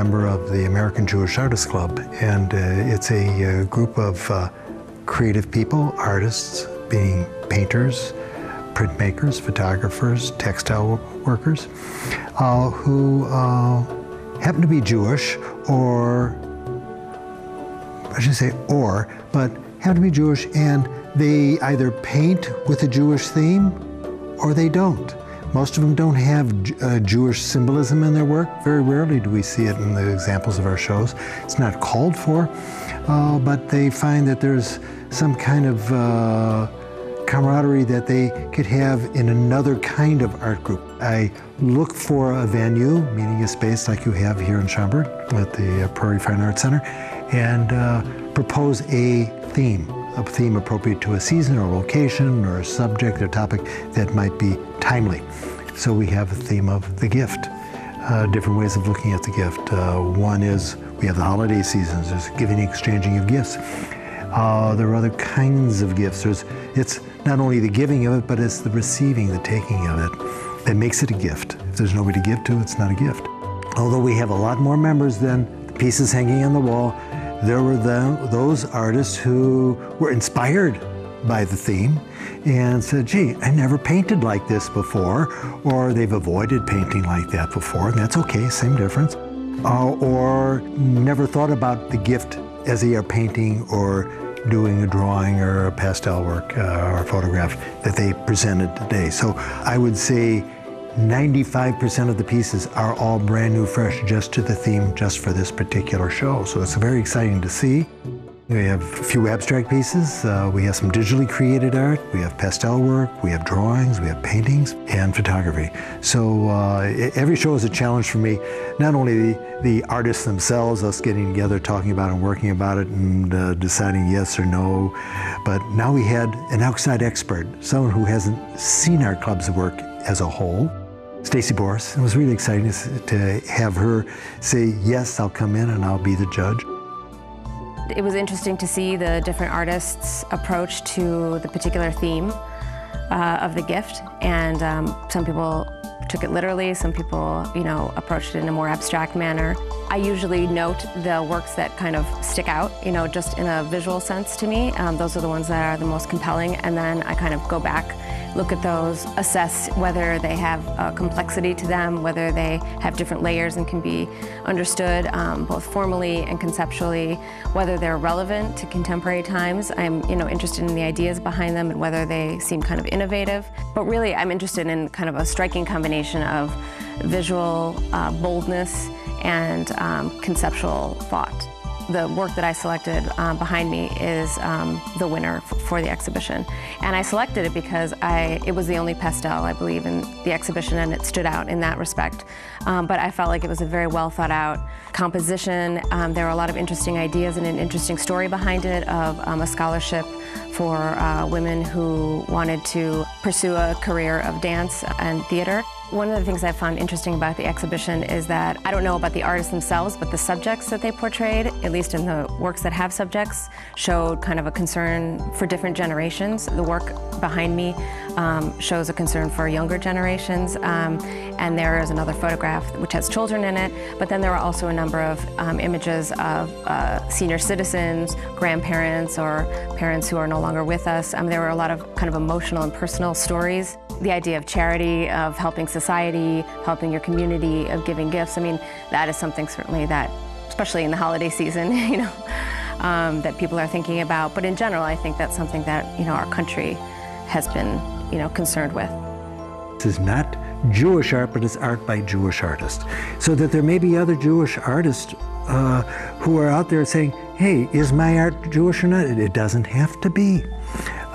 member of the American Jewish Artists Club, and it's a group of creative people, artists, being painters, printmakers, photographers, textile workers, who happen to be Jewish, or I should say but happen to be Jewish, and they either paint with a Jewish theme or they don't. Most of them don't have Jewish symbolism in their work. Very rarely do we see it in the examples of our shows. It's not called for, but they find that there's some kind of camaraderie that they could have in another kind of art group. I look for a venue, meaning a space like you have here in Schaumburg at the Prairie Fine Arts Center, and propose a theme appropriate to a season or location or a subject or topic that might be timely. So we have a theme of the gift, different ways of looking at the gift. One is we have the holiday seasons, there's giving and exchanging of gifts. There are other kinds of gifts. It's not only the giving of it, but it's the receiving, the taking of it that makes it a gift. If there's nobody to give to, it's not a gift. Although we have a lot more members than the pieces hanging on the wall, there were those artists who were inspired by the theme and said, gee, I never painted like this before, or they've avoided painting like that before, and that's okay, same difference. Or never thought about the gift as they are painting or doing a drawing or a pastel work or a photograph that they presented today. So I would say 95% of the pieces are all brand new, fresh, just to the theme, just for this particular show. So it's very exciting to see. We have a few abstract pieces, we have some digitally created art, we have pastel work, we have drawings, we have paintings, and photography. So every show is a challenge for me, not only the artists themselves, us getting together, talking about it and working about it and deciding yes or no, but now we had an outside expert, someone who hasn't seen our club's work as a whole, Stacy Boris. It was really exciting to have her say, yes, I'll come in and I'll be the judge. It was interesting to see the different artists' approach to the particular theme of the gift, and some people took it literally, some people, approached it in a more abstract manner. I usually note the works that kind of stick out, just in a visual sense to me. Those are the ones that are the most compelling, and then I kind of go back, look at those, assess whether they have a complexity to them, whether they have different layers and can be understood both formally and conceptually, whether they're relevant to contemporary times. I'm interested in the ideas behind them and whether they seem kind of innovative. But really I'm interested in kind of a striking combination of visual boldness and conceptual thought. The work that I selected behind me is the winner for the exhibition. And I selected it because it was the only pastel, I believe, in the exhibition, and it stood out in that respect. But I felt like it was a very well thought out composition. There were a lot of interesting ideas and an interesting story behind it of a scholarship for women who wanted to pursue a career of dance and theater. One of the things I found interesting about the exhibition is that I don't know about the artists themselves, but the subjects that they portrayed, at least in the works that have subjects, showed kind of a concern for different generations. The work behind me shows a concern for younger generations, and there is another photograph which has children in it, but then there are also a number of images of senior citizens, grandparents, or parents who are no longer with us. There were a lot of kind of emotional and personal stories. The idea of charity, of helping society, helping your community, of giving gifts, that is something certainly that, especially in the holiday season, that people are thinking about. But in general, I think that's something that, our country has been, concerned with. This is not Jewish art, but it's art by Jewish artists. So that there may be other Jewish artists who are out there saying, hey, is my art Jewish or not? It doesn't have to be.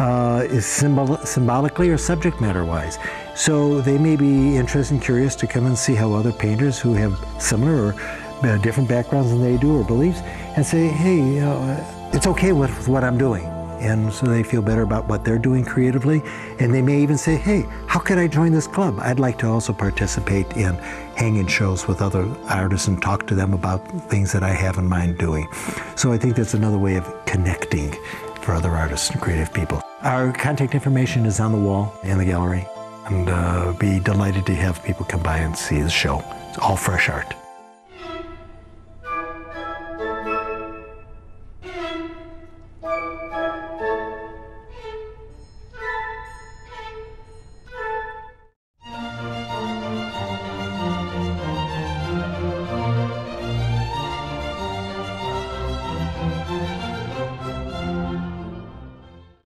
Is symbolically or subject matter-wise. So they may be interested and curious to come and see how other painters who have similar or different backgrounds than they do or beliefs, and say, hey, it's okay with what I'm doing. And so they feel better about what they're doing creatively. And they may even say, hey, how could I join this club? I'd like to also participate in hanging shows with other artists and talk to them about things that I have in mind doing. So I think that's another way of connecting for other artists and creative people. Our contact information is on the wall in the gallery, and be delighted to have people come by and see the show. It's all fresh art.